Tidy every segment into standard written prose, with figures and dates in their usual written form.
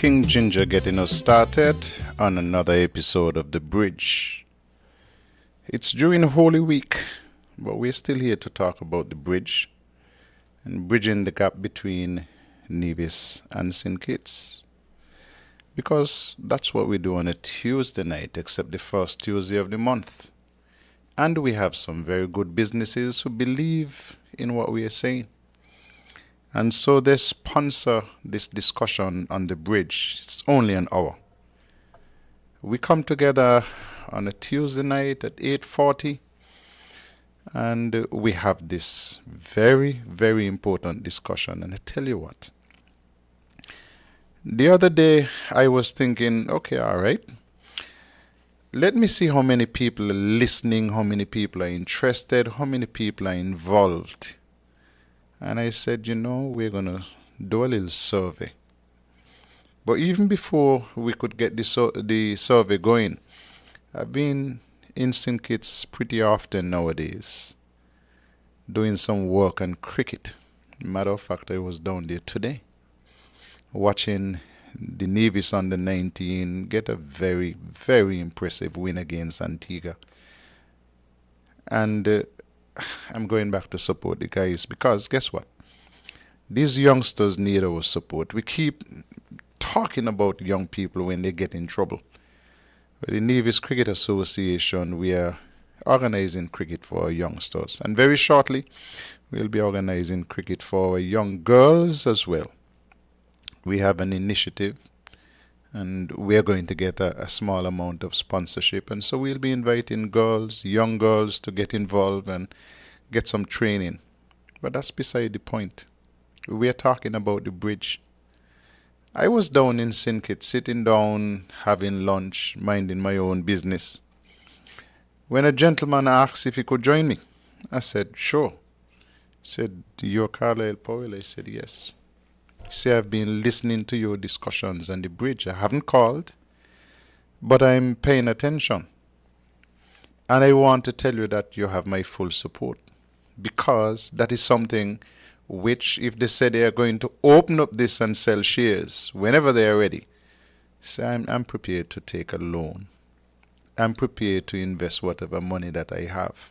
King Ginger getting us started on another episode of The Bridge. It's during Holy Week, but we're still here to talk about the bridge and bridging the gap between Nevis and St. Kitts. Because that's what we do on a Tuesday night, except the first Tuesday of the month. And we have some very good businesses who believe in what we are saying. And so they sponsor this discussion on the bridge. It's only an hour. We come together on a Tuesday night at 8:40 and we have this very, very important discussion. And I tell you what, the other day I was thinking, okay, all right, let me see how many people are listening, how many people are interested, how many people are involved. And I said, we're going to do a little survey. But even before we could get the survey going, I've been in St. Kitts pretty often nowadays, doing some work on cricket. Matter of fact, I was down there today, watching the Nevis under 19 get a very, very impressive win against Antigua. And I'm going back to support the guys because guess what? These youngsters need our support. We keep talking about young people when they get in trouble. With the Nevis Cricket Association, we are organizing cricket for our youngsters. And very shortly, we'll be organizing cricket for our young girls as well. We have an initiative and we're going to get a small amount of sponsorship. And so we'll be inviting girls, young girls, to get involved and get some training. But that's beside the point. We're talking about the bridge. I was down in St. Kitts, sitting down, having lunch, minding my own business, when a gentleman asked if he could join me. I said, sure. He said, you're Carlisle Powell? I said, yes. See, I've been listening to your discussions on the bridge. I haven't called, but I'm paying attention. And I want to tell you that you have my full support, because that is something which, if they say they are going to open up this and sell shares whenever they are ready, say I'm prepared to take a loan. I'm prepared to invest whatever money that I have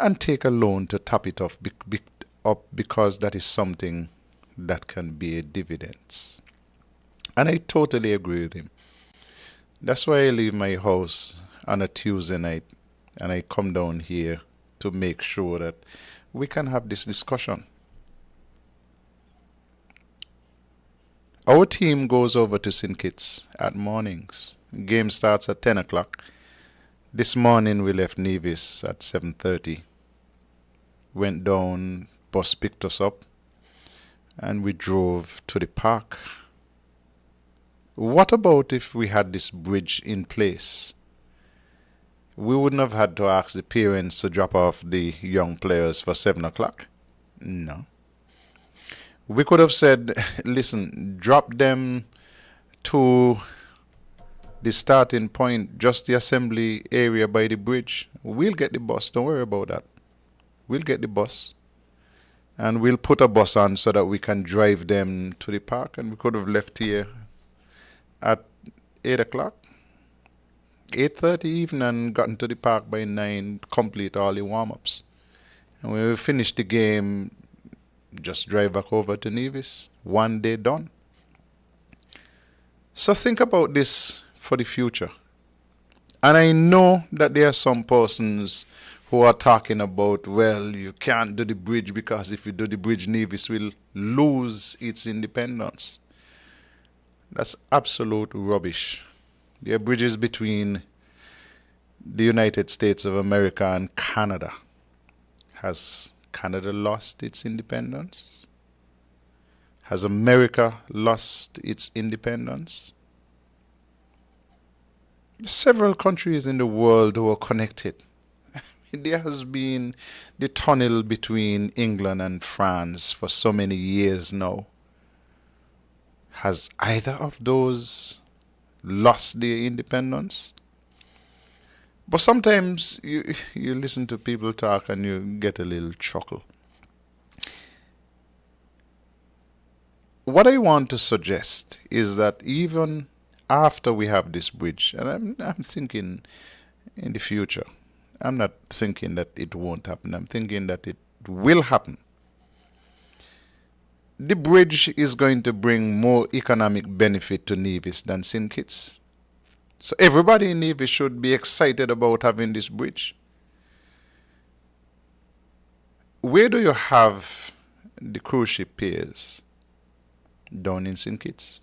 and take a loan to top it up because that is something that can be dividends. And I totally agree with him. That's why I leave my house on a Tuesday night and I come down here to make sure that we can have this discussion. Our team goes over to St. Kitts at mornings. Game starts at 10 o'clock. This morning we left Nevis at 7:30. Went down, bus picked us up, and we drove to the park. What about if we had this bridge in place? We wouldn't have had to ask the parents to drop off the young players for 7 o'clock. No. We could have said, listen, drop them to the starting point, just the assembly area by the bridge. We'll get the bus. Don't worry about that. We'll get the bus. And we'll put a bus on so that we can drive them to the park. And we could have left here at 8 o'clock, 8:30 even, and gotten to the park by 9, complete all the warm-ups. And when we finish the game, just drive back over to Nevis. One day done. So think about this for the future. And I know that there are some persons who are talking about, well, you can't do the bridge because if you do the bridge, Nevis will lose its independence. That's absolute rubbish. There are bridges between the United States of America and Canada. Has Canada lost its independence? Has America lost its independence? Several countries in the world who are connected. There has been the tunnel between England and France for so many years now. Has either of those lost their independence? But sometimes you listen to people talk and you get a little chuckle. what I want to suggest is that even after we have this bridge, and I'm thinking in the future, I'm not thinking that it won't happen. I'm thinking that it will happen. The bridge is going to bring more economic benefit to Nevis than St. Kitts. So everybody in Nevis should be excited about having this bridge. Where do you have the cruise ship piers? Down in St. Kitts.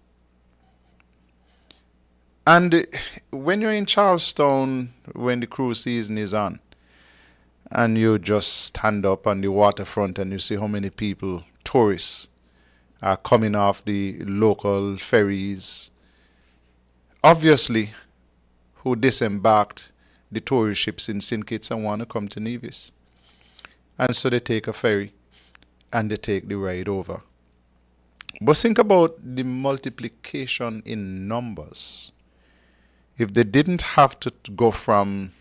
And when you're in Charlestown, when the cruise season is on, and you just stand up on the waterfront and you see how many people, tourists, are coming off the local ferries, obviously, who disembarked the tourist ships in St. Kitts and want to come to Nevis. And so they take a ferry and they take the ride over. But think about the multiplication in numbers. If they didn't have to go from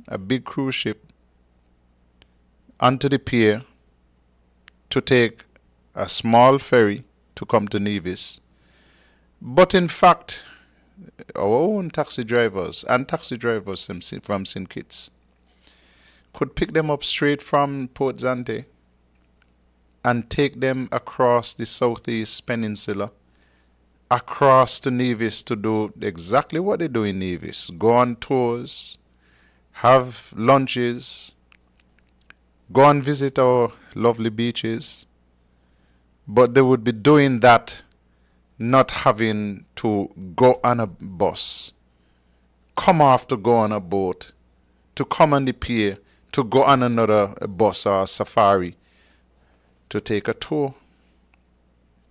a big cruise ship onto the pier to take a small ferry to come to Nevis, but in fact, our own taxi drivers and taxi drivers from St. Kitts could pick them up straight from Port Zante and take them across the southeast peninsula, across to Nevis to do exactly what they do in Nevis. Go on tours, have lunches, go and visit our lovely beaches. But they would be doing that, not having to go on a bus, come off to go on a boat, to come on the pier, to go on another bus or a safari, to take a tour.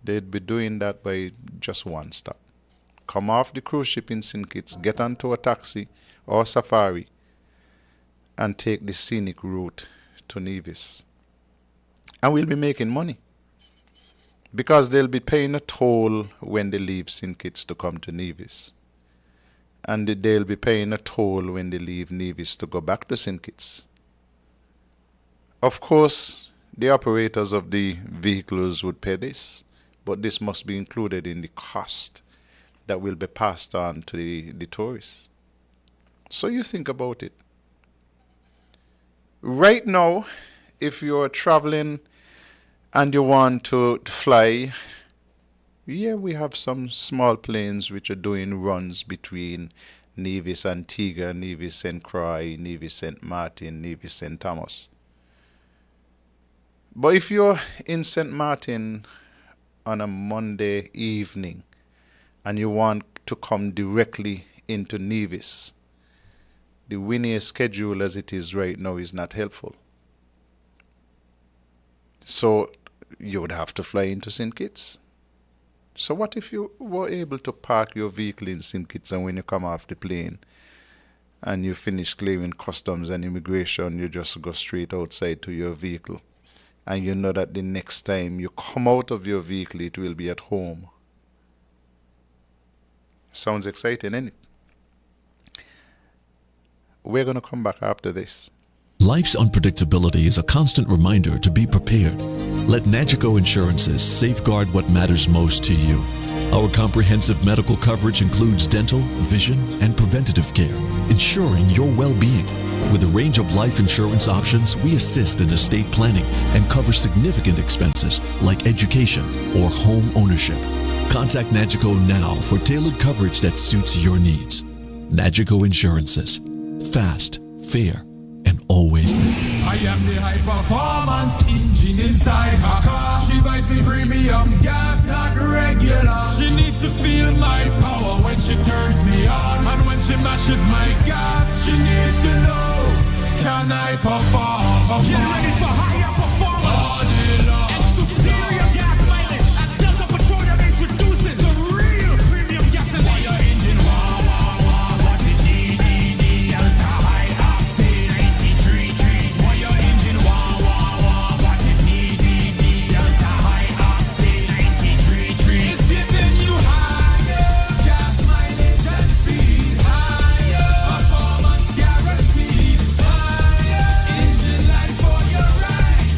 They'd be doing that by just one stop. Come off the cruise ship in St. Kitts, get onto a taxi or safari, and take the scenic route to Nevis. And we'll be making money, because they'll be paying a toll when they leave St. Kitts to come to Nevis. And they'll be paying a toll when they leave Nevis to go back to St. Kitts. Of course, the operators of the vehicles would pay this, but this must be included in the cost that will be passed on to the tourists. So you think about it. Right now, if you're traveling and you want to fly, yeah, we have some small planes which are doing runs between Nevis Antigua, Nevis St. Croix, Nevis St. Martin, Nevis St. Thomas. But if you're in St. Martin on a Monday evening and you want to come directly into Nevis, the Winnie schedule as it is right now is not helpful. So you would have to fly into St. Kitts. So what if you were able to park your vehicle in St. Kitts, and when you come off the plane and you finish clearing customs and immigration, you just go straight outside to your vehicle, and you know that the next time you come out of your vehicle, it will be at home. Sounds exciting, isn't it? We're going to come back after this. Life's unpredictability is a constant reminder to be prepared. Let Nagico Insurances safeguard what matters most to you. Our comprehensive medical coverage includes dental, vision, and preventative care, ensuring your well-being. With a range of life insurance options, we assist in estate planning and cover significant expenses like education or home ownership. Contact Nagico now for tailored coverage that suits your needs. Nagico Insurances. Fast, fair, and always there. I am the high performance engine inside her car. She buys me premium gas, not regular. She needs to feel my power when she turns me on. And when she mashes my gas, she needs to know, can I perform? Get ready for higher performance all day long. And superior gas mileage. As Delta Petroleum introduces the real premium gasoline. For your engine, wah, wah, wah. What it need, Delta high octane 93. For your engine, wah, wah, wah. What it need, Delta high octane 93. It's giving you higher gas mileage and speed. Higher performance guaranteed. Higher engine life for your ride.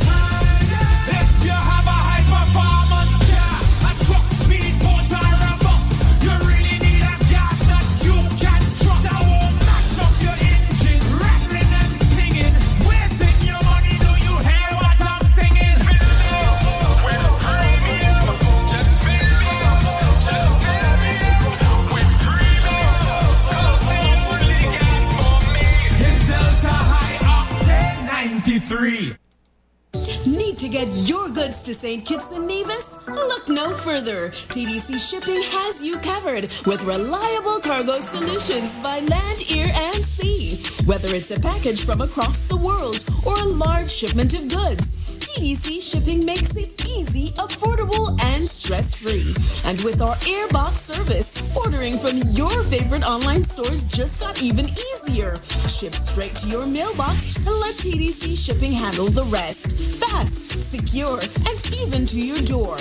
to St. Kitts and Nevis? Look no further. TDC Shipping has you covered with reliable cargo solutions by land, air, and sea. Whether it's a package from across the world or a large shipment of goods, TDC Shipping makes it easy, affordable, and stress-free. And with our Airbox service, ordering from your favorite online stores just got even easier. Ship straight to your mailbox and let TDC Shipping handle the rest. Fast, secure, and even to your door.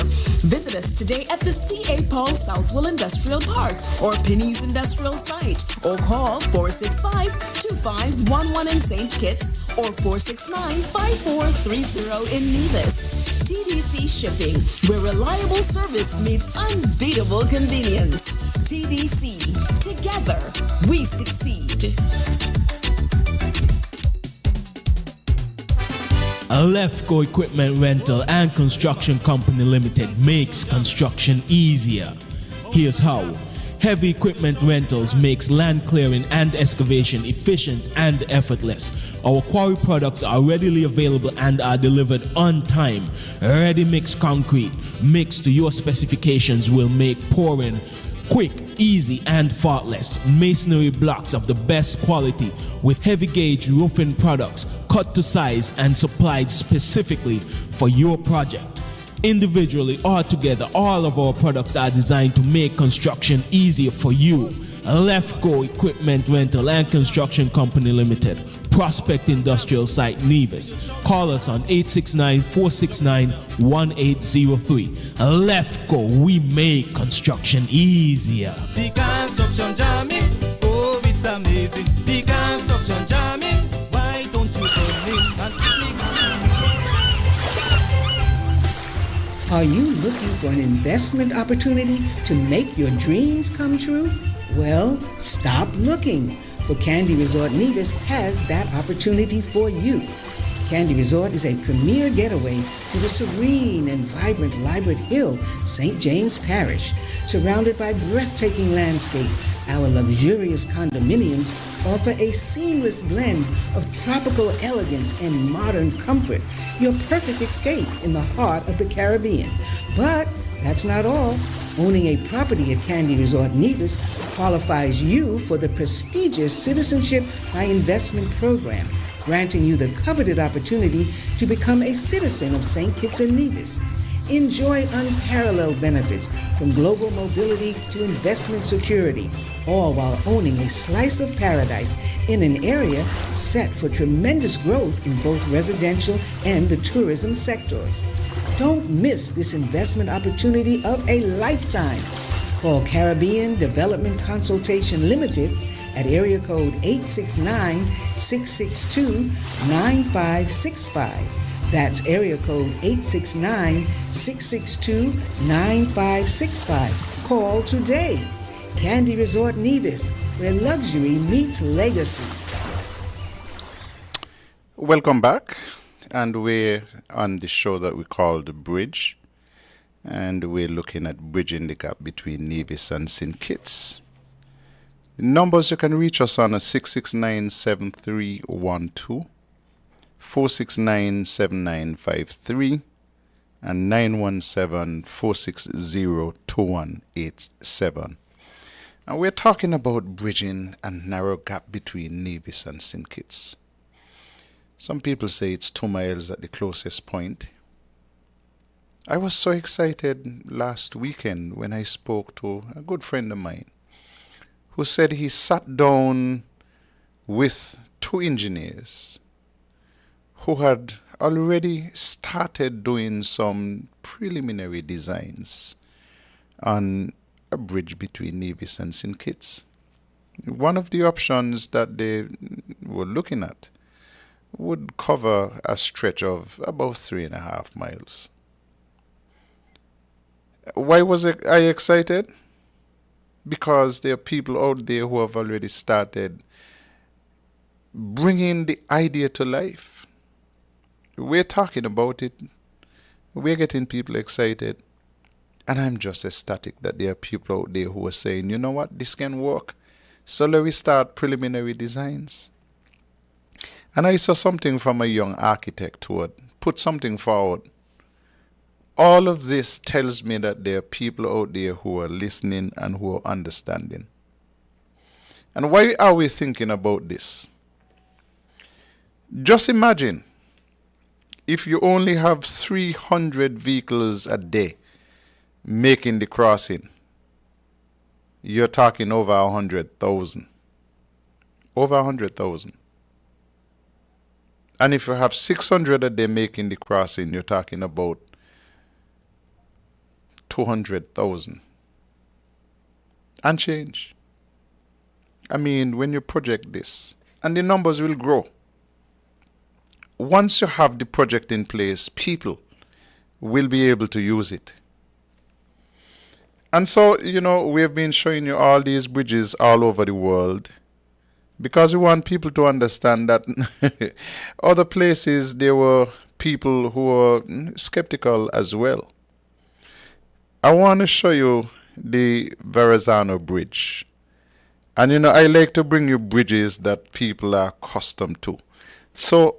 Visit us today at the C.A. Paul Southwell Industrial Park or Penny's Industrial Site, or call 465-2511 in St. Kitts or 469-5430 in Nevis. TDC Shipping, where reliable service meets unbeatable convenience. TDC, together we succeed. Alefco Equipment Rental and Construction Company Limited makes construction easier. Here's how. Heavy equipment rentals makes land clearing and excavation efficient and effortless. Our quarry products are readily available and are delivered on time. Ready mix concrete mixed to your specifications will make pouring quick, easy, and faultless. Masonry blocks of the best quality with heavy gauge roofing products cut to size and supplied specifically for your project. Individually or together, all of our products are designed to make construction easier for you. Lefco Equipment Rental and Construction Company Limited, Prospect Industrial Site, Nevis. Call us on 869-469-1803. Lefco, we make construction easier. The construction jamming, oh it's amazing. The construction jamming, why don't you come in and Are you looking for an investment opportunity to make your dreams come true? Well, stop looking, for Candy Resort Nevis has that opportunity for you. Candy Resort is a premier getaway to the serene and vibrant Liebert Hill, St. James Parish. Surrounded by breathtaking landscapes, our luxurious condominiums offer a seamless blend of tropical elegance and modern comfort, your perfect escape in the heart of the Caribbean. But that's not all. Owning a property at Candy Resort Nevis qualifies you for the prestigious Citizenship by Investment program, granting you the coveted opportunity to become a citizen of St. Kitts and Nevis. Enjoy unparalleled benefits from global mobility to investment security, all while owning a slice of paradise in an area set for tremendous growth in both residential and the tourism sectors. Don't miss this investment opportunity of a lifetime. Call Caribbean Development Consultation Limited at area code 869-662-9565. That's area code 869-662-9565. Call today. Candy Resort Nevis, where luxury meets legacy. Welcome back, and we're on the show that we call The Bridge, and we're looking at bridging the gap between Nevis and St. Kitts. The numbers you can reach us on are 669-7312, 469-7953, and 917-460-2187. And we're talking about bridging a narrow gap between Nevis and St. Kitts. Some people say it's 2 miles at the closest point. I was so excited last weekend when I spoke to a good friend of mine who said he sat down with 2 engineers who had already started doing some preliminary designs on a bridge between Nevis and St. Kitts. One of the options that they were looking at would cover a stretch of about 3.5 miles. Why was I excited? Because there are people out there who have already started bringing the idea to life. We're talking about it. We're getting people excited. And I'm just ecstatic that there are people out there who are saying, you know what, this can work. So let me start preliminary designs. And I saw something from a young architect who had put something forward All of this tells me that there are people out there who are listening and who are understanding. And why are we thinking about this? Just imagine if you only have 300 vehicles a day making the crossing, you're talking over 100,000. Over 100,000. And if you have 600 a day making the crossing, you're talking about 200,000. And change. I mean, when you project this, and the numbers will grow. Once you have the project in place, people will be able to use it. And so, we have been showing you all these bridges all over the world because we want people to understand that other places there were people who were skeptical as well. I want to show you the Verrazano Bridge. And I like to bring you bridges that people are accustomed to. So,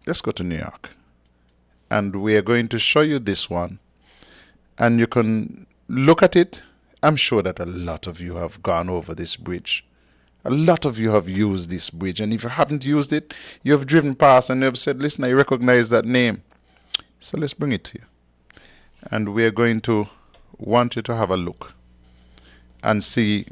let's go to New York. And we are going to show you this one. And you can look at it. I'm sure that a lot of you have gone over this bridge. A lot of you have used this bridge. And if you haven't used it, you have driven past and you have said, listen, I recognize that name. So let's bring it to you. And we are going to want you to have a look and see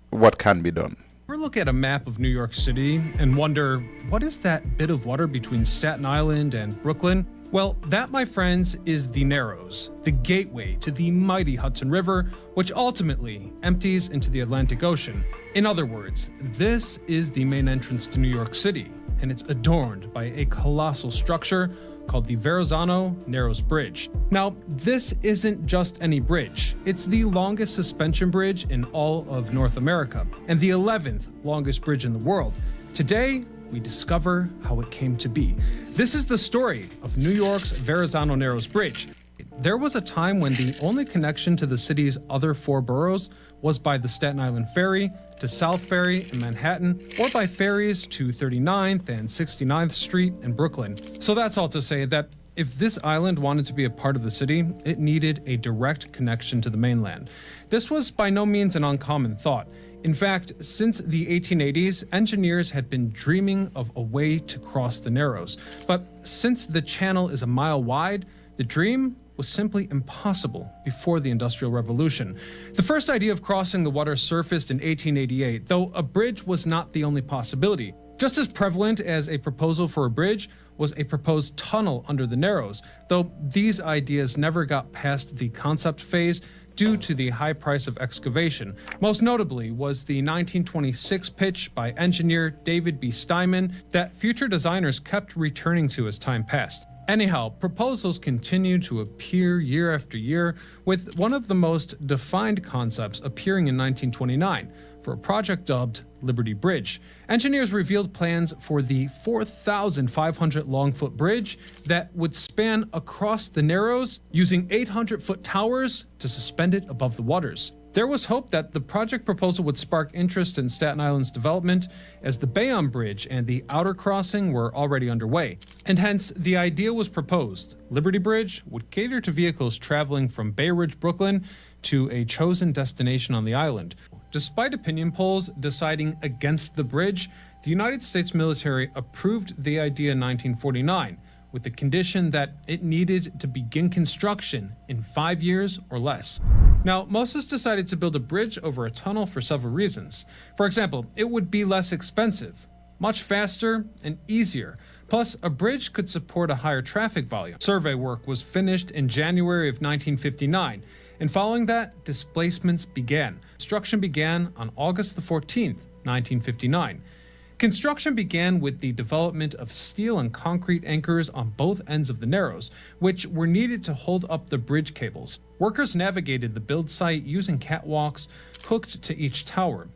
what can be done. Ever look at a map of New York City and wonder, what is that bit of water between Staten Island and Brooklyn? Well, that, my friends, is the Narrows, the gateway to the mighty Hudson River, which ultimately empties into the Atlantic Ocean. In other words, this is the main entrance to New York City, and it's adorned by a colossal structure called the Verrazano Narrows Bridge. Now, this isn't just any bridge. It's the longest suspension bridge in all of North America, and the 11th longest bridge in the world. Today, we discover how it came to be. This is the story of New York's Verrazano Narrows Bridge. There was a time when the only connection to the city's other 4 boroughs was by the Staten Island Ferry to South Ferry in Manhattan, or by ferries to 39th and 69th Street in Brooklyn. So that's all to say that if this island wanted to be a part of the city, it needed a direct connection to the mainland. This was by no means an uncommon thought. In fact, since the 1880s, engineers had been dreaming of a way to cross the Narrows. But since the channel is a mile wide, the dream was simply impossible before the Industrial Revolution. The first idea of crossing the water surfaced in 1888, though a bridge was not the only possibility. Just as prevalent as a proposal for a bridge was a proposed tunnel under the Narrows, though these ideas never got past the concept phase due to the high price of excavation. Most notably was the 1926 pitch by engineer David B. Steinman that future designers kept returning to as time passed. Anyhow, proposals continued to appear year after year, with one of the most defined concepts appearing in 1929 for a project dubbed Liberty Bridge. Engineers revealed plans for the 4,500 long-foot bridge that would span across the Narrows using 800-foot towers to suspend it above the waters. There was hope that the project proposal would spark interest in Staten Island's development, as the Bayonne Bridge and the outer crossing were already underway. And hence, the idea was proposed. Liberty Bridge would cater to vehicles traveling from Bay Ridge, Brooklyn, to a chosen destination on the island. Despite opinion polls deciding against the bridge, the United States military approved the idea in 1949, with the condition that it needed to begin construction in 5 years or less. Now, Moses decided to build a bridge over a tunnel for several reasons. For example, it would be less expensive, much faster, and easier. Plus, a bridge could support a higher traffic volume. Survey work was finished in January of 1959, and following that, displacements began. Construction began on August the 14th, 1959. Construction began with the development of steel and concrete anchors on both ends of the Narrows, which were needed to hold up the bridge cables. Workers navigated the build site using catwalks hooked to each tower.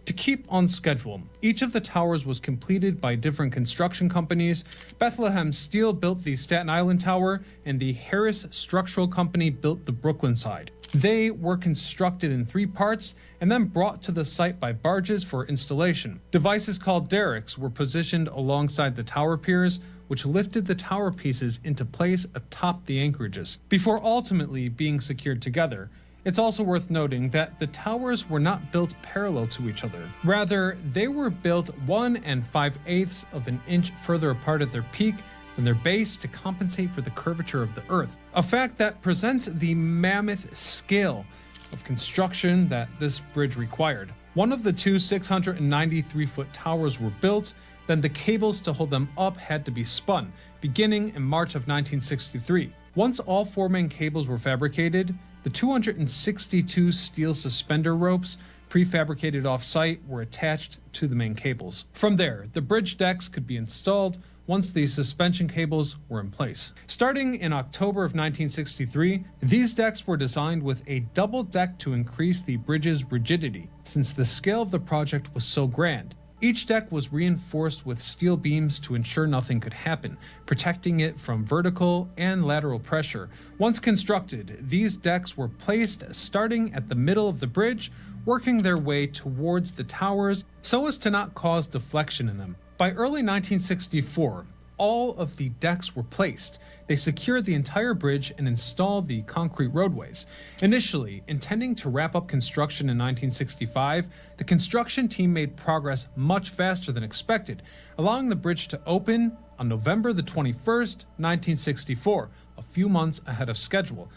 To keep on schedule, each of the towers was completed by different construction companies. Bethlehem Steel built the Staten Island Tower, and the Harris Structural Company built the Brooklyn side. They were constructed in 3 parts and then brought to the site by barges for installation. Devices called derricks were positioned alongside the tower piers, which lifted the tower pieces into place atop the anchorages, before ultimately being secured together. It's also worth noting that the towers were not built parallel to each other. Rather, they were built 1 5/8 of an inch further apart at their peak than their base to compensate for the curvature of the Earth, a fact that presents the mammoth scale of construction that this bridge required. One of the two 693-foot towers were built, then the cables to hold them up had to be spun, beginning in March of 1963. Once all 4 main cables were fabricated, the 262 steel suspender ropes prefabricated off-site were attached to the main cables. From there, the bridge decks could be installed once the suspension cables were in place. Starting in October of 1963, these decks were designed with a double deck to increase the bridge's rigidity, since the scale of the project was so grand. Each deck was reinforced with steel beams to ensure nothing could happen, protecting it from vertical and lateral pressure. Once constructed, these decks were placed starting at the middle of the bridge, working their way towards the towers so as to not cause deflection in them. By early 1964, all of the decks were placed. They secured the entire bridge and installed the concrete roadways. Initially, intending to wrap up construction in 1965, the construction team made progress much faster than expected, allowing the bridge to open on November the 21st, 1964, a few months ahead of schedule.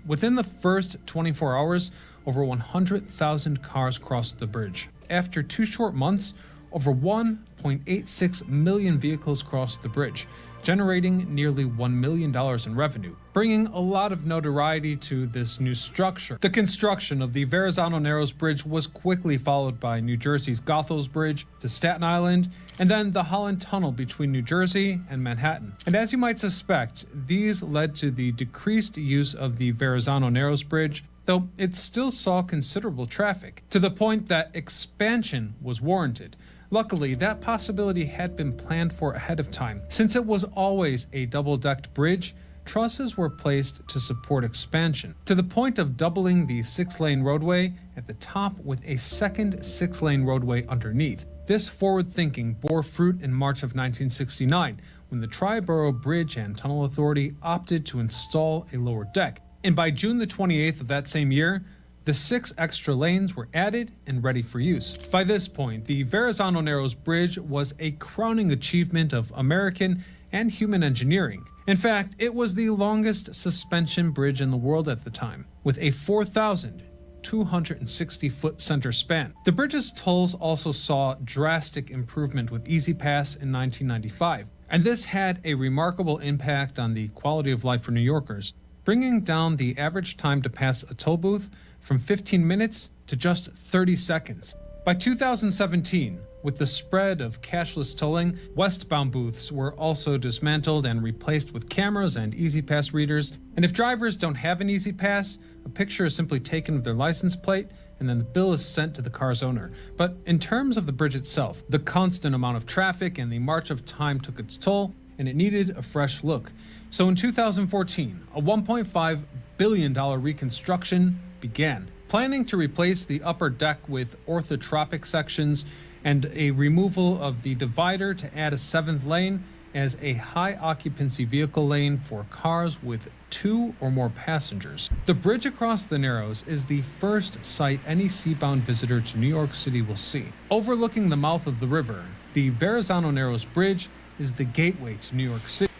Within the first 24 hours, over 100,000 cars crossed the bridge. After 2 short months, over 1.86 million vehicles crossed the bridge, generating nearly $1 million in revenue, bringing a lot of notoriety to this new structure. The construction of the Verrazano Narrows Bridge was quickly followed by New Jersey's Goethals Bridge to Staten Island, and then the Holland Tunnel between New Jersey and Manhattan. And as you might suspect, these led to the decreased use of the Verrazano Narrows Bridge, though it still saw considerable traffic, to the point that expansion was warranted. Luckily, that possibility had been planned for ahead of time. Since it was always a double-decked bridge, trusses were placed to support expansion, to the point of doubling the 6-lane roadway at the top with a second 6-lane roadway underneath. This forward thinking bore fruit in March of 1969, when the Triborough Bridge and Tunnel Authority opted to install a lower deck. And by June the 28th of that same year, the 6 extra lanes were added and ready for use. By this point, the Verrazano Narrows Bridge was a crowning achievement of American and human engineering. In fact, it was the longest suspension bridge in the world at the time, with a 4,260-foot center span. The bridge's tolls also saw drastic improvement with Easy Pass in 1995, and this had a remarkable impact on the quality of life for New Yorkers, bringing down the average time to pass a toll booth from 15 minutes to just 30 seconds. By 2017, with the spread of cashless tolling, westbound booths were also dismantled and replaced with cameras and E-ZPass readers. And if drivers don't have an E-ZPass, a picture is simply taken of their license plate and then the bill is sent to the car's owner. But in terms of the bridge itself, the constant amount of traffic and the march of time took its toll, and it needed a fresh look. So in 2014, a $1.5 billion reconstruction began, planning to replace the upper deck with orthotropic sections and a removal of the divider to add a 7th lane as a high occupancy vehicle lane for cars with 2 or more passengers. The bridge across the Narrows is the first sight any seabound visitor to New York City will see. Overlooking the mouth of the river, the Verrazano Narrows Bridge is the gateway to New York City.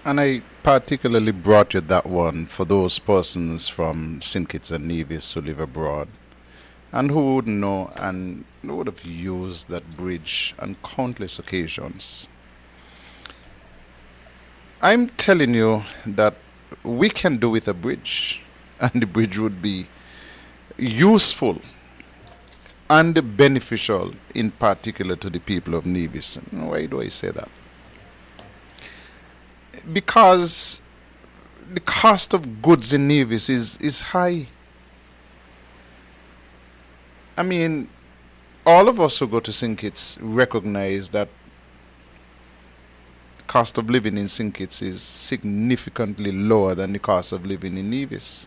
And I particularly brought you that one for those persons from St. Kitts and Nevis who live abroad and who would know and would have used that bridge on countless occasions. I'm telling you that we can do with a bridge, and the bridge would be useful and beneficial in particular to the people of Nevis. Why do I say that? Because the cost of goods in Nevis is high. I mean, all of us who go to St. Kitts recognize that the cost of living in St. Kitts is significantly lower than the cost of living in Nevis.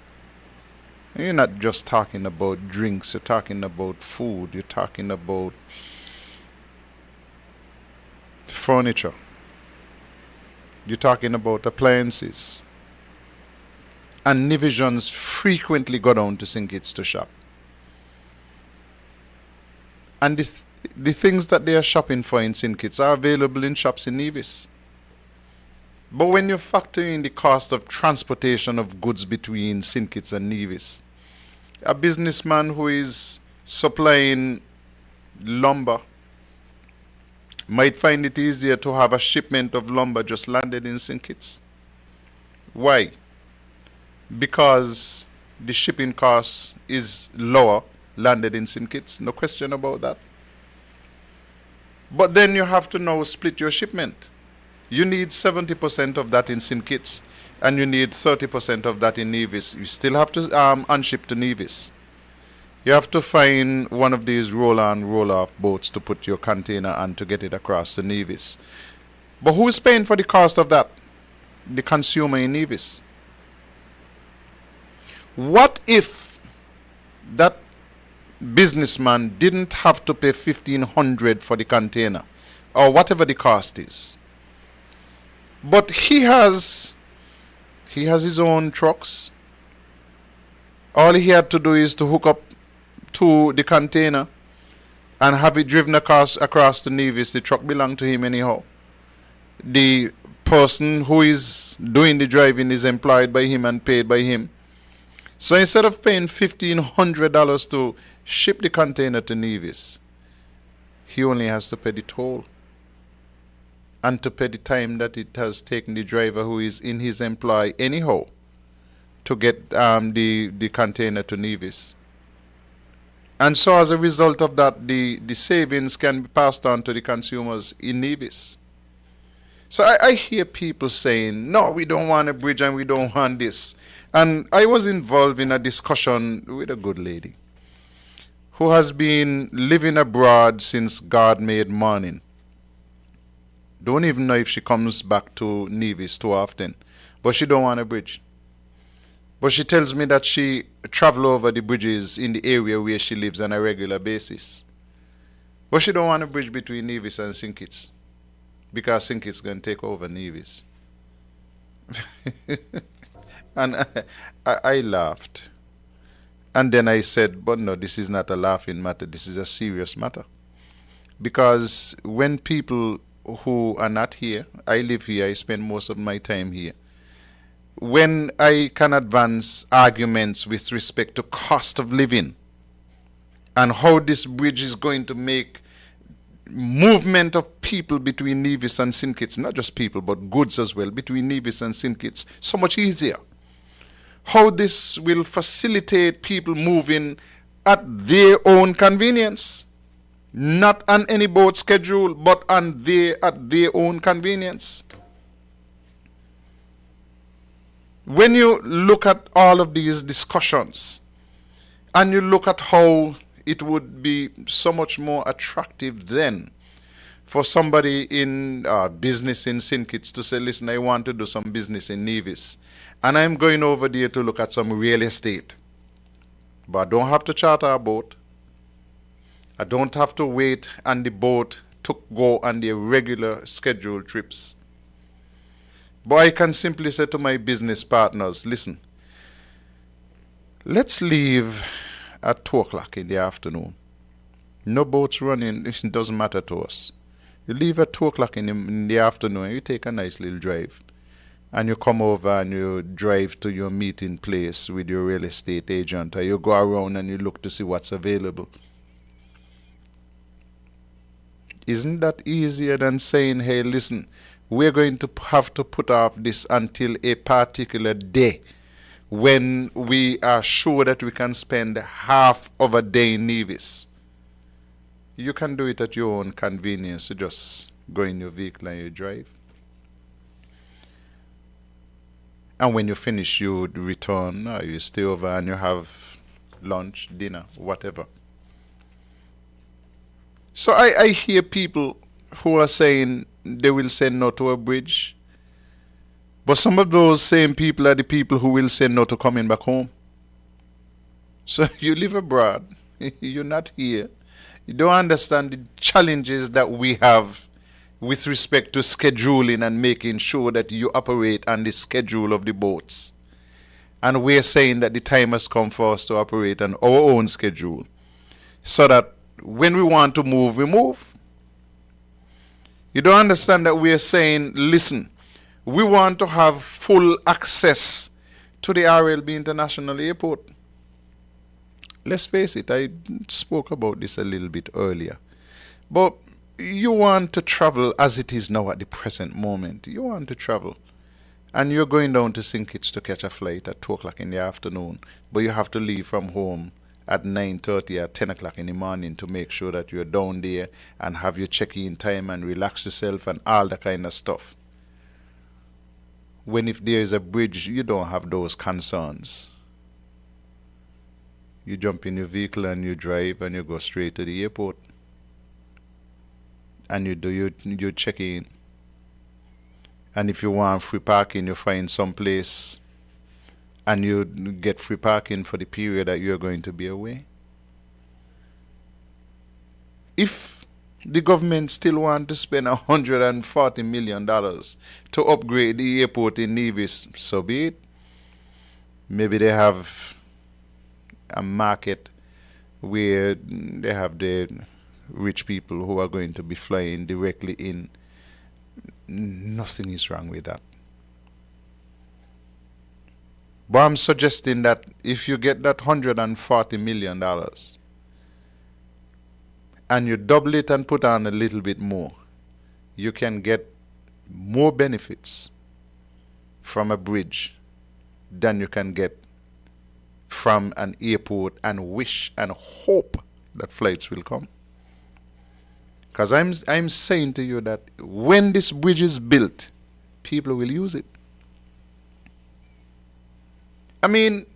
You're not just talking about drinks, you're talking about food, you're talking about furniture. You're talking about appliances. And Nivisions frequently go down to St. Kitts to shop. And the things that they are shopping for in St. Kitts are available in shops in Nevis. But when you factor in the cost of transportation of goods between St. Kitts and Nevis, a businessman who is supplying lumber might find it easier to have a shipment of lumber just landed in St. Kitts. Why? Because the shipping cost is lower landed in St. Kitts. No question about that. But then you have to now split your shipment. You need 70% of that in St. Kitts and you need 30% of that in Nevis. You still have to unship to Nevis. You have to find one of these roll-on, roll-off boats to put your container on to get it across to Nevis. But who's paying for the cost of that? The consumer in Nevis. What if that businessman didn't have to pay $1,500 for the container or whatever the cost is? But he has his own trucks. All he had to do is to hook up to the container and have it driven across the Nevis. The truck belonged to him anyhow. The person who is doing the driving is employed by him and paid by him. So instead of paying $1,500 to ship the container to Nevis, he only has to pay the toll and to pay the time that it has taken the driver who is in his employ anyhow to get the container to Nevis. And so as a result of that, the savings can be passed on to the consumers in Nevis. So I hear people saying, no, we don't want a bridge and we don't want this. And I was involved in a discussion with a good lady who has been living abroad since God made morning. Don't even know if she comes back to Nevis too often, but she don't want a bridge. But she tells me that she travel over the bridges in the area where she lives on a regular basis. But she don't want a bridge between Nevis and St. Kitts because St. Kitts is going to take over Nevis. And I laughed. And then I said, but no, this is not a laughing matter. This is a serious matter. Because when people who are not here, I live here, I spend most of my time here. When I can advance arguments with respect to cost of living and how this bridge is going to make movement of people between Nevis and St. Kitts, not just people, but goods as well, between Nevis and St. Kitts, so much easier. How this will facilitate people moving at their own convenience. Not on any boat schedule, but at their own convenience. When you look at all of these discussions, and you look at how it would be so much more attractive then for somebody in business in St. Kitts to say, listen, I want to do some business in Nevis, and I'm going over there to look at some real estate. But I don't have to charter a boat. I don't have to wait on the boat to go on their regular scheduled trips. But I can simply say to my business partners, listen, let's leave at 2 o'clock in the afternoon. No boats running, it doesn't matter to us. You leave at 2 o'clock in the afternoon, you take a nice little drive. And you come over and you drive to your meeting place with your real estate agent, or you go around and you look to see what's available. Isn't that easier than saying, hey, listen, we're going to have to put off this until a particular day when we are sure that we can spend half of a day in Nevis? You can do it at your own convenience. You just go in your vehicle and you drive. And when you finish, you return, or you stay over and you have lunch, dinner, whatever. So I hear people who are saying they will say no to a bridge. But some of those same people are the people who will say no to coming back home. So you live abroad, you're not here. You don't understand the challenges that we have with respect to scheduling and making sure that you operate on the schedule of the boats. And we're saying that the time has come for us to operate on our own schedule, so that when we want to move, we move. You don't understand that we're saying, listen, we want to have full access to the RLB International Airport. Let's face it, I spoke about this a little bit earlier. But you want to travel as it is now at the present moment. You want to travel. And you're going down to St. Kitts to catch a flight at 2 o'clock in the afternoon. But you have to leave from home at 9:30 at 10 o'clock in the morning to make sure that you're down there and have your check-in time and relax yourself and all that kind of stuff. When if there is a bridge, you don't have those concerns. You jump in your vehicle and you drive and you go straight to the airport. And you do your check-in. And if you want free parking, you find some place and you get free parking for the period that you're going to be away. If the government still want to spend $140 million to upgrade the airport in Nevis, so be it. Maybe they have a market where they have the rich people who are going to be flying directly in. Nothing is wrong with that. But I'm suggesting that if you get that $140 million and you double it and put on a little bit more, you can get more benefits from a bridge than you can get from an airport, and wish and hope that flights will come. Because I'm saying to you that when this bridge is built, people will use it. I mean,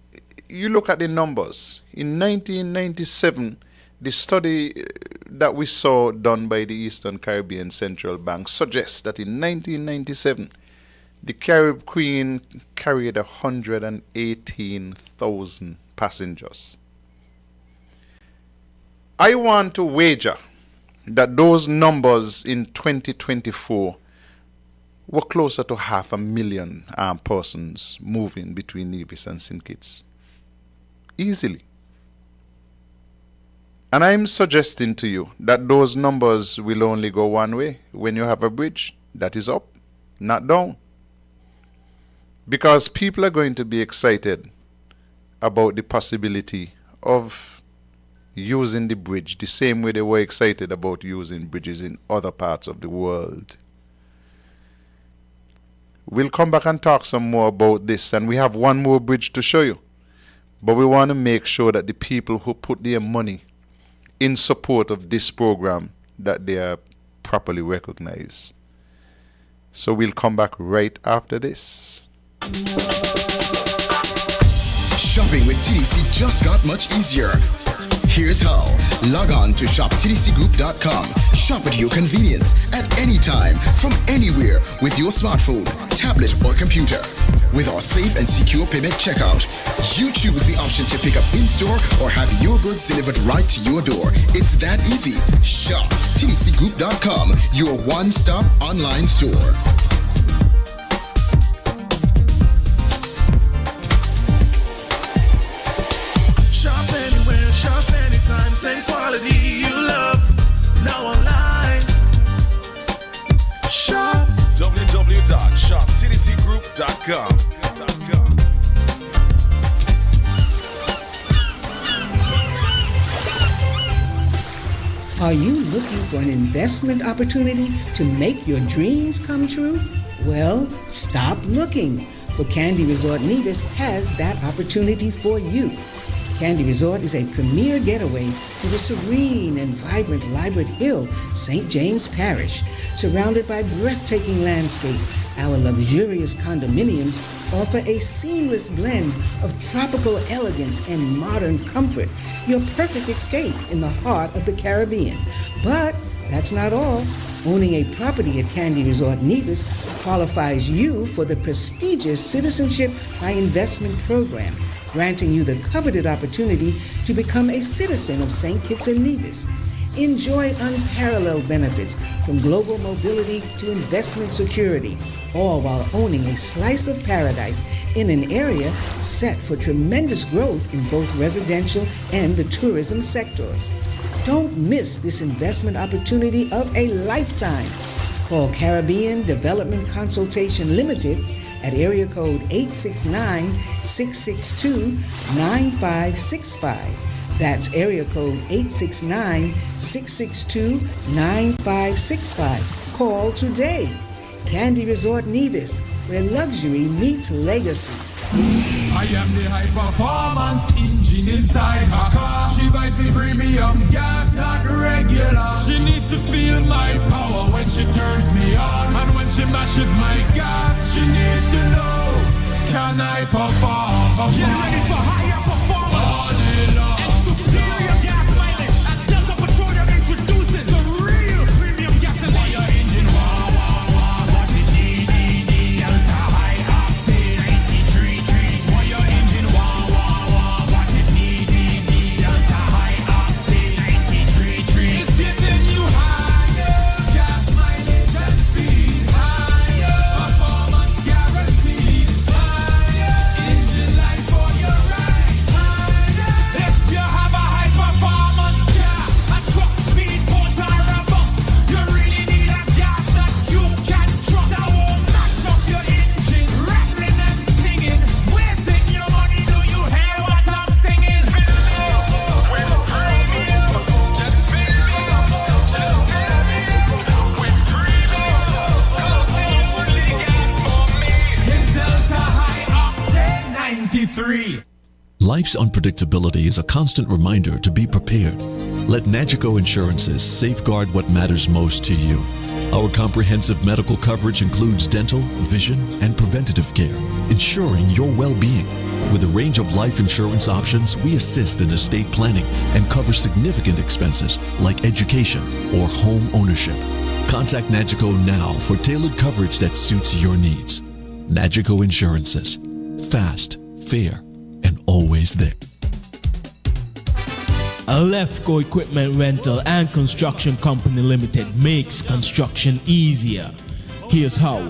you look at the numbers. In 1997, the study that we saw done by the Eastern Caribbean Central Bank suggests that in 1997, the Carib Queen carried 118,000 passengers. I want to wager that those numbers in 2024 were closer to 500,000 persons moving between Nevis and St. Kitts. Easily. And I'm suggesting to you that those numbers will only go one way when you have a bridge that is up, not down. Because people are going to be excited about the possibility of using the bridge the same way they were excited about using bridges in other parts of the world. We'll come back and talk some more about this, and we have one more bridge to show you. But we want to make sure that the people who put their money in support of this program, that they are properly recognized. So we'll come back right after this. Shopping with TDC just got much easier. Here's how. Log on to shoptdcgroup.com. Shop at your convenience at any time, from anywhere, with your smartphone, tablet, or computer. With our safe and secure payment checkout, you choose the option to pick up in-store or have your goods delivered right to your door. It's that easy. Shop tdcgroup.com, your one-stop online store. Same quality you love, now online. Shop www.shoptdcgroup.com. Are you looking for an investment opportunity to make your dreams come true? Well, stop looking, for Candy Resort Nevis has that opportunity for you. Candy Resort is a premier getaway to the serene and vibrant Libert Hill, St. James Parish. Surrounded by breathtaking landscapes, our luxurious condominiums offer a seamless blend of tropical elegance and modern comfort, your perfect escape in the heart of the Caribbean. But that's not all. Owning a property at Candy Resort Nevis qualifies you for the prestigious Citizenship by Investment program, granting you the coveted opportunity to become a citizen of St. Kitts and Nevis. Enjoy unparalleled benefits from global mobility to investment security, all while owning a slice of paradise in an area set for tremendous growth in both residential and the tourism sectors. Don't miss this investment opportunity of a lifetime. Call Caribbean Development Consultation Limited at area code 869-662-9565. That's area code 869-662-9565. Call today. Candy Resort Nevis, where luxury meets legacy. I am the high performance engine inside her car. She buys me premium gas, not regular. She needs to feel my power when she turns me on. And when she mashes my gas, she needs to know, can I perform? Get ready for higher performance all day long. And superior gas mileage. As Delta Petroleum introduces the real premium gasoline. For your engine, wah, wah, wah. What it need, Delta high octane 93 trees. For your engine, wah, wah, wah. What it need, Delta high octane 93 trees. It's getting you higher gas mileage and speed. Higher performance guaranteed. Higher engine life for your ride. Higher if you have a high performance car, a truck, speedboat or a bus, you really need a gas that you can trust. That won't mash up your engine, rattling and singing, wasting your money. Do you hear what I'm singing? Fill me up with premium. Just fill me up. Just fill me up with premium. 'Cause the only gas for me is Delta High Octane 93. Life's unpredictability is a constant reminder to be prepared. Let Nagico Insurances safeguard what matters most to you. Our comprehensive medical coverage includes dental, vision, and preventative care, ensuring your well-being. With a range of life insurance options, we assist in estate planning and cover significant expenses like education or home ownership. Contact Nagico now for tailored coverage that suits your needs. Nagico Insurances. Fast, fair, and always there. Alefco Equipment Rental and Construction Company Limited makes construction easier. Here's how.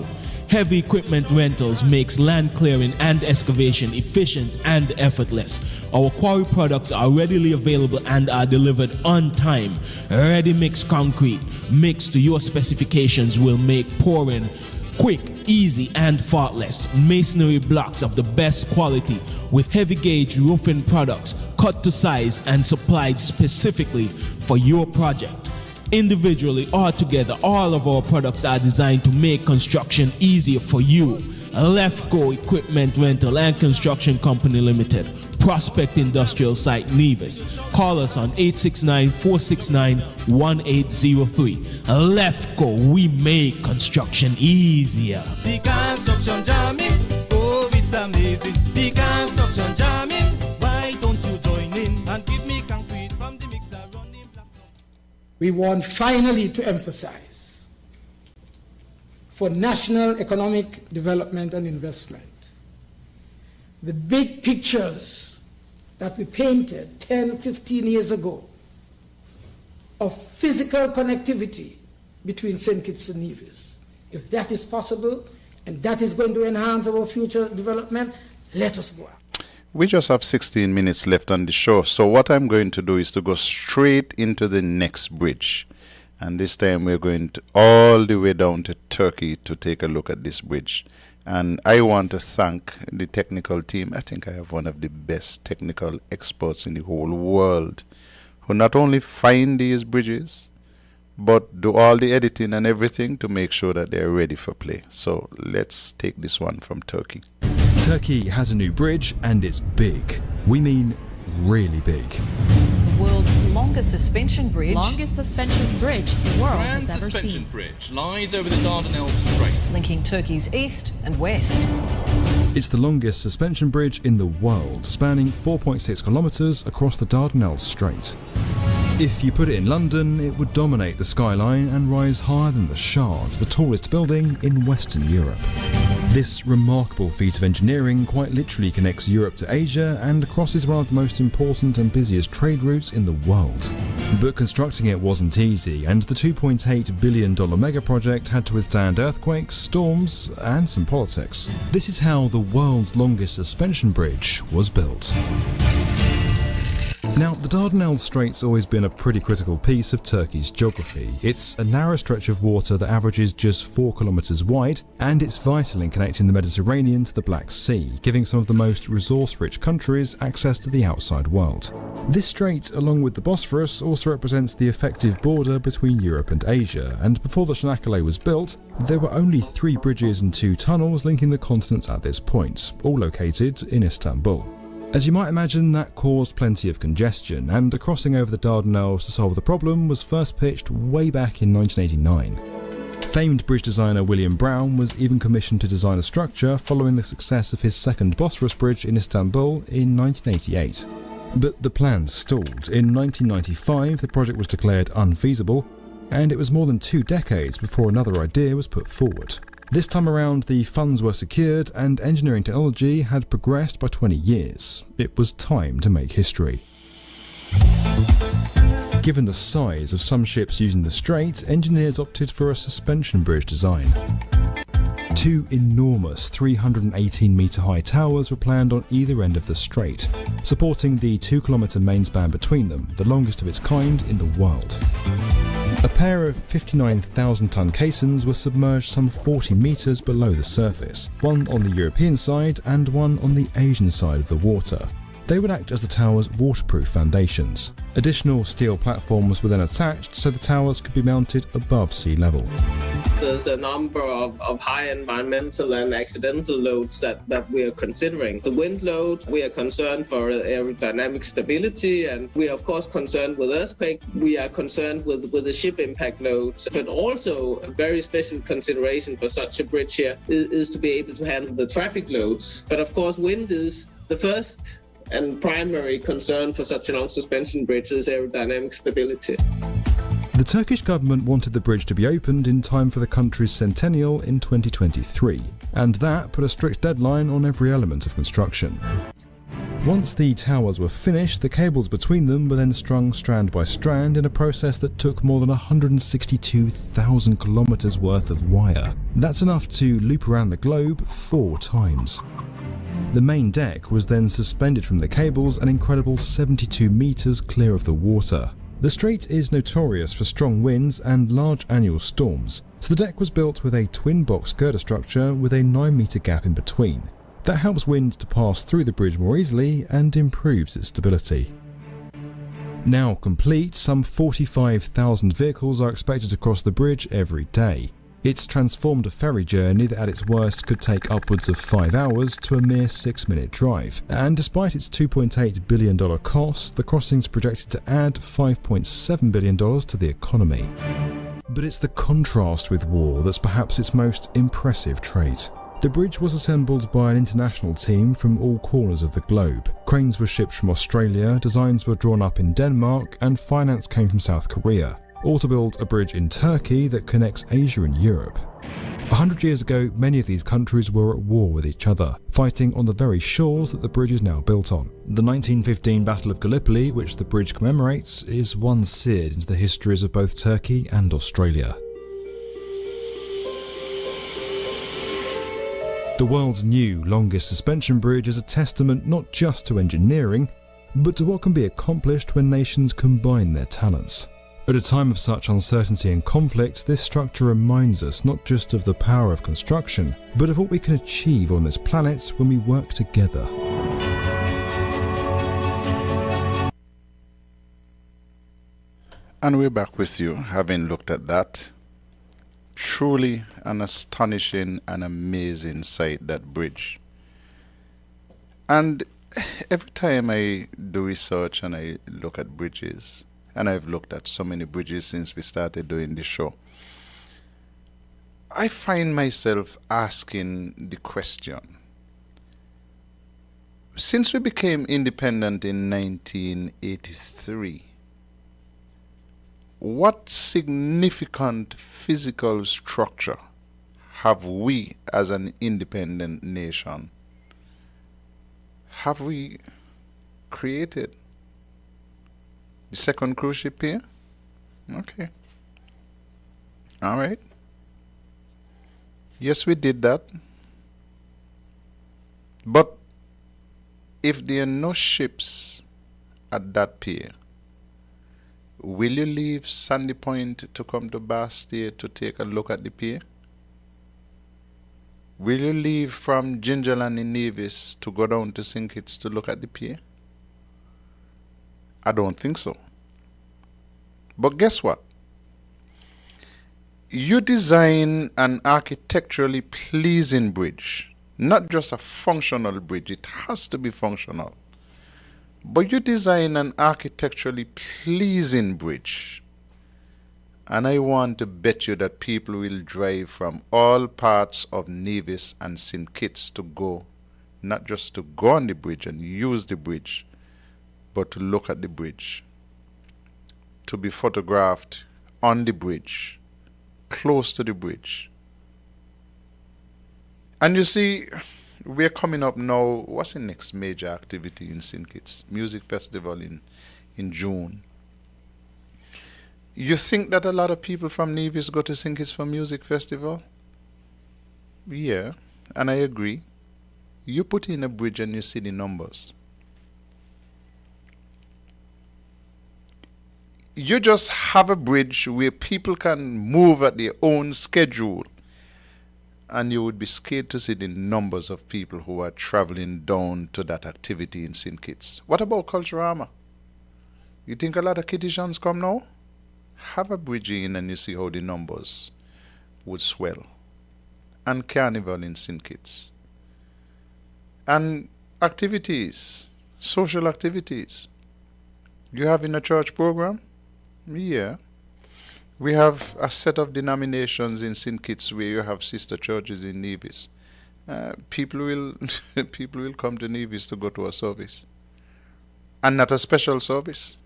Heavy equipment rentals makes land clearing and excavation efficient and effortless. Our quarry products are readily available and are delivered on time. Ready mix concrete mixed to your specifications will make pouring quick, easy, and faultless. Masonry blocks of the best quality with heavy gauge roofing products cut to size and supplied specifically for your project. Individually or together, all of our products are designed to make construction easier for you. Alefco Equipment Rental and Construction Company Limited, Prospect Industrial Site, Nevis. Call us on 869-469-1803. Alefco, we make construction easier. The construction jamming, oh it's amazing. The construction jamming, why don't you join in and give me concrete from the mixer running platform? We want finally to emphasize for national economic development and investment, the big pictures that we painted 10, 15 years ago of physical connectivity between St. Kitts and Nevis. If that is possible and that is going to enhance our future development, let us go out. We just have 16 minutes left on the show, so what I'm going to do is to go straight into the next bridge. And this time we're going all the way down to Turkey to take a look at this bridge. And I want to thank the technical team. I think I have one of the best technical experts in the whole world who not only find these bridges, but do all the editing and everything to make sure that they're ready for play. So let's take this one from Turkey. Turkey has a new bridge and it's big. We mean really big. The world's longest suspension bridge. Longest suspension bridge the world Grand has ever suspension seen. bridge lies over the Dardanelles Strait, Linking Turkey's east and west. It's the longest suspension bridge in the world, spanning 4.6 kilometres across the Dardanelles Strait. If you put it in London, it would dominate the skyline and rise higher than the Shard, the tallest building in Western Europe. This remarkable feat of engineering quite literally connects Europe to Asia and crosses one of the most important and busiest trade routes in the world. But constructing it wasn't easy, and the $2.8 billion mega project had to withstand earthquakes, storms, and some politics. This is how the world's longest suspension bridge was built. Now, the Dardanelles Strait's always been a pretty critical piece of Turkey's geography. It's a narrow stretch of water that averages just 4 kilometres wide, and it's vital in connecting the Mediterranean to the Black Sea, giving some of the most resource-rich countries access to the outside world. This strait, along with the Bosphorus, also represents the effective border between Europe and Asia, and before the Çanakkale was built, there were only 3 bridges and 2 tunnels linking the continents at this point, all located in Istanbul. As you might imagine, that caused plenty of congestion, and a crossing over the Dardanelles to solve the problem was first pitched way back in 1989. Famed bridge designer William Brown was even commissioned to design a structure following the success of his second Bosphorus bridge in Istanbul in 1988. But the plans stalled. In 1995, the project was declared unfeasible, and it was more than 2 decades before another idea was put forward. This time around, the funds were secured and engineering technology had progressed by 20 years. It was time to make history. Given the size of some ships using the strait, engineers opted for a suspension bridge design. 2 enormous 318-metre high towers were planned on either end of the strait, supporting the 2-kilometre main span between them, the longest of its kind in the world. A pair of 59,000-ton caissons were submerged some 40 metres below the surface, one on the European side and one on the Asian side of the water. They would act as the tower's waterproof foundations. Additional steel platforms were then attached so the towers could be mounted above sea level. There's a number of high environmental and accidental loads that we are considering. The wind load, we are concerned for aerodynamic stability, and we are of course concerned with earthquake. We are concerned with the ship impact loads, but also a very special consideration for such a bridge here is to be able to handle the traffic loads. But of course wind is the first and primary concern for such a long suspension bridge is aerodynamic stability. The Turkish government wanted the bridge to be opened in time for the country's centennial in 2023, and that put a strict deadline on every element of construction. Once the towers were finished, the cables between them were then strung strand by strand in a process that took more than 162,000 kilometres worth of wire. That's enough to loop around the globe 4 times. The main deck was then suspended from the cables an incredible 72 metres clear of the water. The strait is notorious for strong winds and large annual storms, so the deck was built with a twin-box girder structure with a 9-metre gap in between. That helps wind to pass through the bridge more easily and improves its stability. Now complete, some 45,000 vehicles are expected to cross the bridge every day. It's transformed a ferry journey that at its worst could take upwards of 5 hours to a mere 6-minute drive, and despite its $2.8 billion cost, the crossing's projected to add $5.7 billion to the economy. But it's the contrast with war that's perhaps its most impressive trait. The bridge was assembled by an international team from all corners of the globe. Cranes were shipped from Australia, designs were drawn up in Denmark, and finance came from South Korea, all to build a bridge in Turkey that connects Asia and Europe. 100 years ago, many of these countries were at war with each other, fighting on the very shores that the bridge is now built on. The 1915 Battle of Gallipoli, which the bridge commemorates, is one seared into the histories of both Turkey and Australia. The world's new longest suspension bridge is a testament not just to engineering, but to what can be accomplished when nations combine their talents. At a time of such uncertainty and conflict, this structure reminds us not just of the power of construction, but of what we can achieve on this planet when we work together. And we're back with you, having looked at that. Truly an astonishing and amazing sight, that bridge. And every time I do research and I look at bridges, and I've looked at so many bridges since we started doing this show, I find myself asking the question, since we became independent in 1983, what significant physical structure have we, as an independent nation, have we created the second cruise ship here? Okay. All right. Yes, we did that. But if there are no ships at that pier, will you leave Sandy Point to come to Bastille to take a look at the pier? Will you leave from Gingerland in Nevis to go down to St. Kitts to look at the pier? I don't think so. But guess what? You design an architecturally pleasing bridge, not just a functional bridge, it has to be functional. But you design an architecturally pleasing bridge, and I want to bet you that people will drive from all parts of Nevis and St. Kitts to go, not just to go on the bridge and use the bridge, but to look at the bridge, to be photographed on the bridge, close to the bridge. And you see, we're coming up now. What's the next major activity in St. Kitts? Music festival in June. You think that a lot of people from Nevis go to St. Kitts for music festival? Yeah, and I agree. You put in a bridge and you see the numbers. You just have a bridge where people can move at their own schedule, and you would be scared to see the numbers of people who are traveling down to that activity in St. Kitts. What about Culturama? You think a lot of Kittitians come now? Have a bridge in and you see how the numbers would swell. And Carnival in St. Kitts. And activities, social activities. You have in a church program? Yeah. We have a set of denominations in St. Kitts where you have sister churches in Nevis. People will people will come to Nevis to go to a service. And not a special service.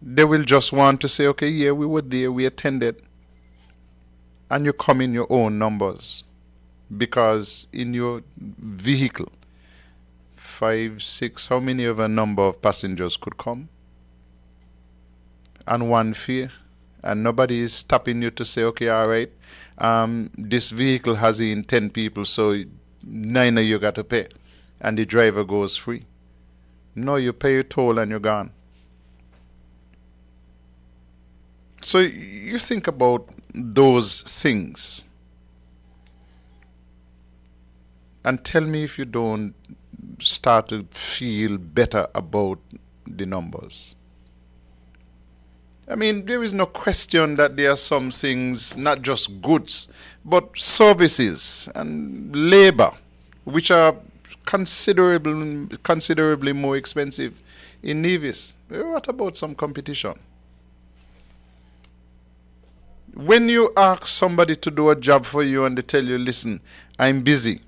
They will just want to say, okay, yeah, we were there, we attended. And you come in your own numbers. Because in your vehicle, 5, 6, how many of a number of passengers could come? And one fare, and nobody is stopping you to say, okay, all right, this vehicle has in 10 people, so 9 of you got to pay, and the driver goes free. No, you pay your toll and you're gone. So you think about those things, and tell me if you don't start to feel better about the numbers. I mean, there is no question that there are some things, not just goods, but services and labor, which are considerably more expensive in Nevis. What about some competition? When you ask somebody to do a job for you and they tell you, listen, I'm busy,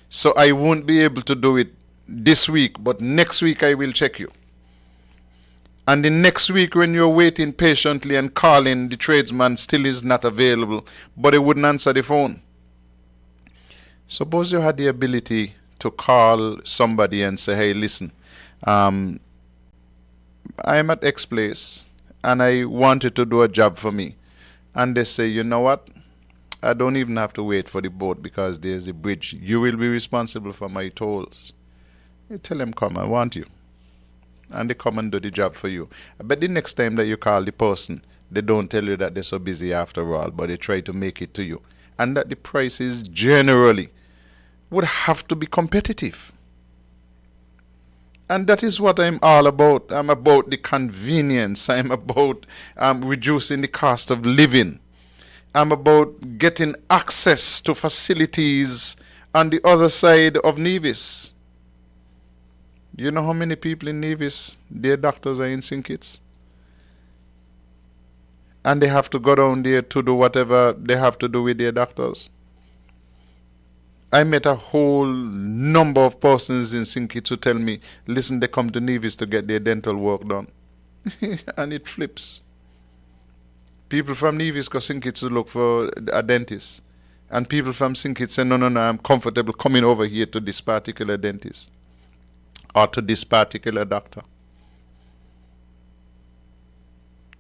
so I won't be able to do it this week, but next week I will check you. And the next week when you're waiting patiently and calling, the tradesman still is not available, but he wouldn't answer the phone. Suppose you had the ability to call somebody and say, hey, listen, I'm at X place and I want you to do a job for me. And they say, you know what? I don't even have to wait for the boat because there's a bridge. You will be responsible for my tolls. You tell them, come, I want you. And they come and do the job for you. But the next time that you call the person, they don't tell you that they're so busy after all, but they try to make it to you. And that the prices generally would have to be competitive. And that is what I'm all about. I'm about the convenience. I'm about reducing the cost of living. I'm about getting access to facilities on the other side of Nevis. You know how many people in Nevis, their doctors are in St. Kitts? And they have to go down there to do whatever they have to do with their doctors. I met a whole number of persons in St. Kitts who tell me, listen, they come to Nevis to get their dental work done. And it flips. People from Nevis go St. Kitts to look for a dentist. And people from St. Kitts say, no, I'm comfortable coming over here to this particular dentist or to this particular doctor.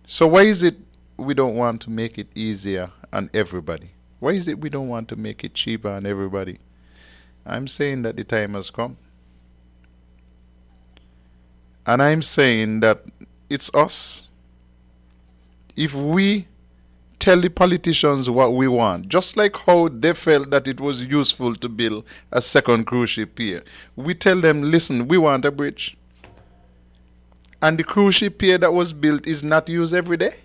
So why is it we don't want to make it easier on everybody? Why is it we don't want to make it cheaper on everybody? I'm saying that the time has come. And I'm saying that it's us. If we tell the politicians what we want, just like how they felt that it was useful to build a second cruise ship pier, we tell them, listen, we want a bridge. And the cruise ship pier that was built is not used every day.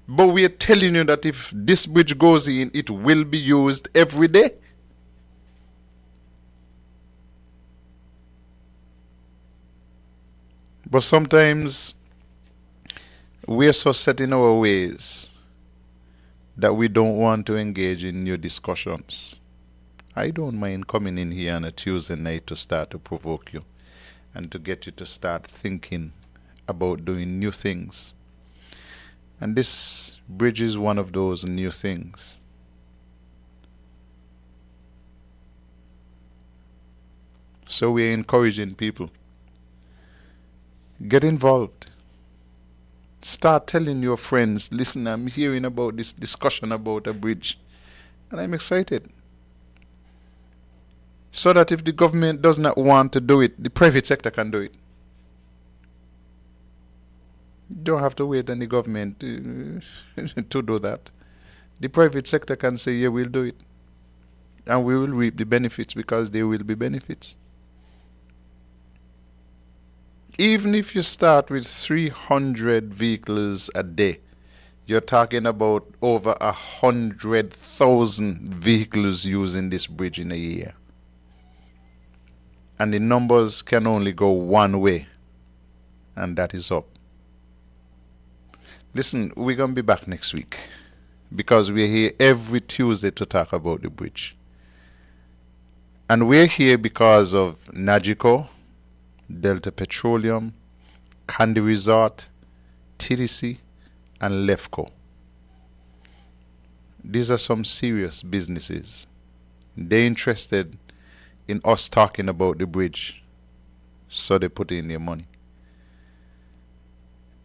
But we are telling you that if this bridge goes in, it will be used every day. But sometimes we are so set in our ways that we don't want to engage in new discussions. I don't mind coming in here on a Tuesday night to start to provoke you and to get you to start thinking about doing new things. And this bridge is one of those new things. So we're encouraging people. Get involved. Start telling your friends, listen, I'm hearing about this discussion about a bridge. And I'm excited. So that if the government does not want to do it, the private sector can do it. You don't have to wait on the government to do that. The private sector can say, yeah, we'll do it. And we will reap the benefits because there will be benefits. Even if you start with 300 vehicles a day, you're talking about over 100,000 vehicles using this bridge in a year. And the numbers can only go one way, and that is up. Listen, we're going to be back next week because we're here every Tuesday to talk about the bridge. And we're here because of Nagico, Delta Petroleum, Candy Resort, TDC, and Lefco. These are some serious businesses. They're interested in us talking about the bridge, so they put in their money.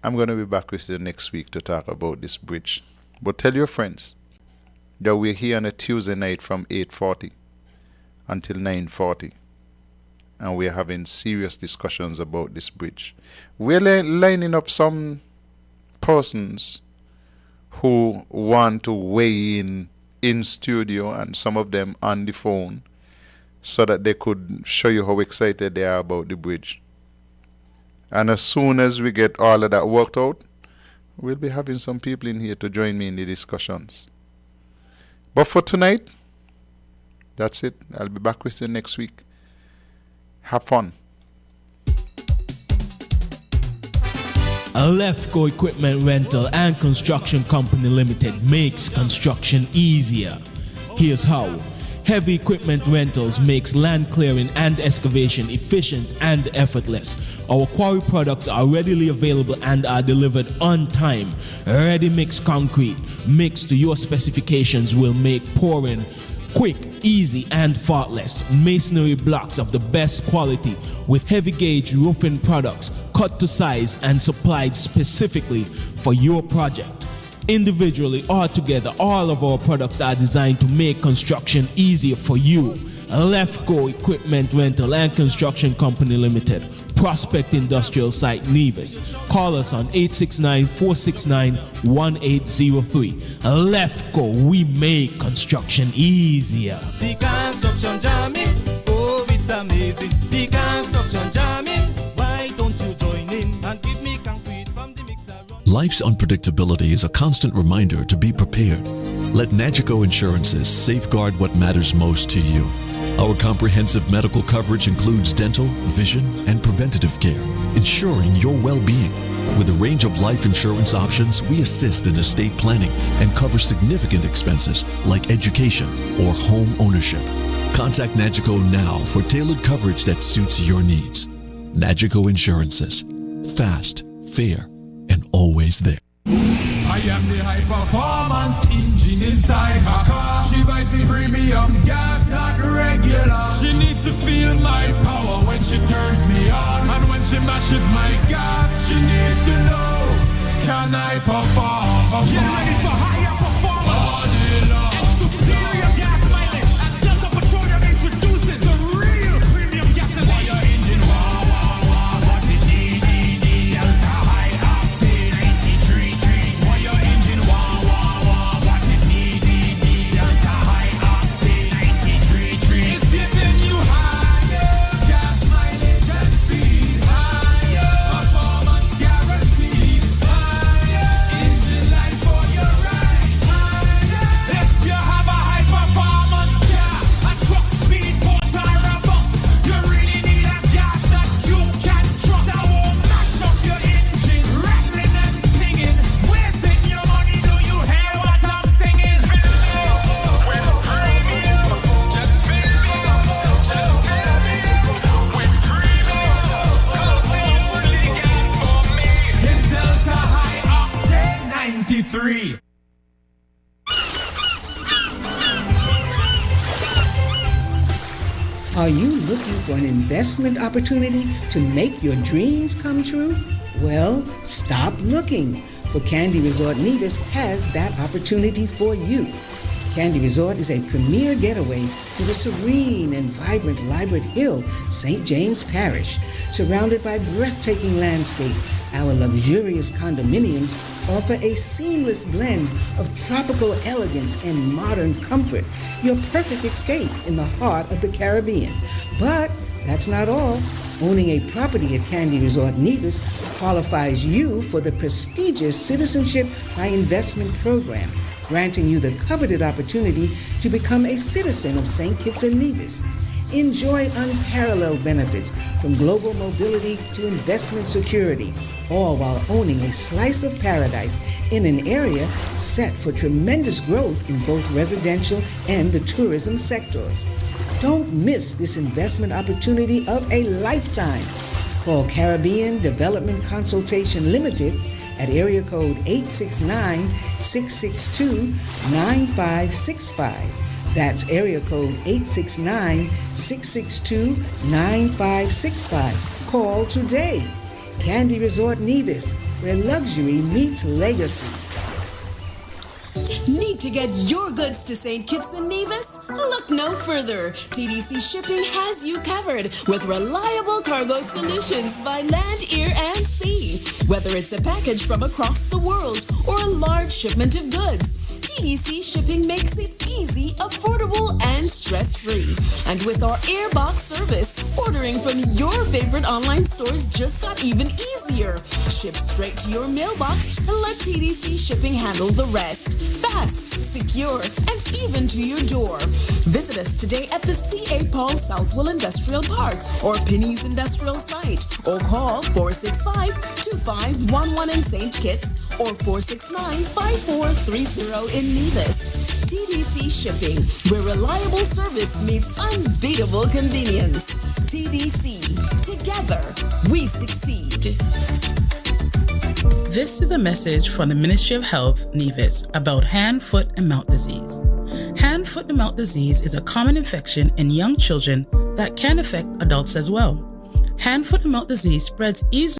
I'm going to be back with you next week to talk about this bridge. But tell your friends that we're here on a Tuesday night from 8:40 until 9:40. And we're having serious discussions about this bridge. We're lining up some persons who want to weigh in studio and some of them on the phone so that they could show you how excited they are about the bridge. And as soon as we get all of that worked out, we'll be having some people in here to join me in the discussions. But for tonight, that's it. I'll be back with you next week. Have fun. Lefco Equipment Rental and Construction Company Limited makes construction easier. Here's how. Heavy equipment rentals makes land clearing and excavation efficient and effortless. Our quarry products are readily available and are delivered on time. Ready mix concrete mixed to your specifications will make pouring quick, easy, and faultless. Masonry blocks of the best quality with heavy gauge roofing products cut to size and supplied specifically for your project. Individually or together, all of our products are designed to make construction easier for you. Lefco Equipment Rental and Construction Company Limited, Prospect Industrial Site, Nevis. Call us on 869-469-1803. Lefco, we make construction easier. The construction jamming, oh it's amazing. The construction jamming, why don't you join in and give me concrete from the mixer? Life's unpredictability is a constant reminder to be prepared. Let Nagico Insurances safeguard what matters most to you. Our comprehensive medical coverage includes dental, vision, and preventative care, ensuring your well-being. With a range of life insurance options, we assist in estate planning and cover significant expenses like education or home ownership. Contact Nagico now for tailored coverage that suits your needs. Nagico Insurances. Fast, fair, and always there. I am the high performance engine inside her car. She buys me premium gas, not regular. She needs to feel my power when she turns me on. And when she mashes my gas, she needs to know, can I perform? Get ready for higher performance all day long. And superior gas mileage. As Delta Petroleum introduces the real premium gasoline. Why your engine wah wah wah? What it need Delta high octane 93. Why your engine wah wah wah? What it need Delta high octane 93. It's giving you higher gas mileage and speed. Higher performance guaranteed. Higher engine life for your ride. Higher. If you have a high performance car, a truck, speedboat or a bus, you really need a gas that you can trust. That won't mash up your engine, rattling and singing. Wasting your money, do you hear what I'm singing? Fill me up with premium. Just fill me up. Just fill me up with premium. 'Cause the only gas for me is Delta High Octane 93. Are you looking for an investment opportunity to make your dreams come true? Well, stop looking, for Candy Resort Nevis has that opportunity for you. Candy Resort is a premier getaway to the serene and vibrant Libert Hill, St. James Parish. Surrounded by breathtaking landscapes, our luxurious condominiums offer a seamless blend of tropical elegance and modern comfort, your perfect escape in the heart of the Caribbean. But that's not all. Owning a property at Candy Resort Nevis qualifies you for the prestigious Citizenship by Investment program, granting you the coveted opportunity to become a citizen of St. Kitts and Nevis. Enjoy unparalleled benefits from global mobility to investment security, all while owning a slice of paradise in an area set for tremendous growth in both residential and the tourism sectors. Don't miss this investment opportunity of a lifetime. Call Caribbean Development Consultation Limited at area code 869-662-9565. That's area code 869-662-9565. Call today. Candy Resort Nevis, where luxury meets legacy. Need to get your goods to St. Kitts and Nevis? Look no further. TDC Shipping has you covered with reliable cargo solutions by land, air, and sea. Whether it's a package from across the world or a large shipment of goods, TDC Shipping makes it easy, affordable, and stress-free. And with our Airbox service, ordering from your favorite online stores just got even easier. Ship straight to your mailbox and let TDC Shipping handle the rest. Fast, secure, and even to your door. Visit us today at the C.A. Paul Southwell Industrial Park or Penny's Industrial Site, or call 465-2511 in St. Kitts or 469-5430 in Nevis. TDC Shipping, where reliable service meets unbeatable convenience. TDC, together we succeed. This is a message from the Ministry of Health, Nevis, about hand, foot, and mouth disease. Hand, foot, and mouth disease is a common infection in young children that can affect adults as well. Hand, foot, and mouth disease spreads easily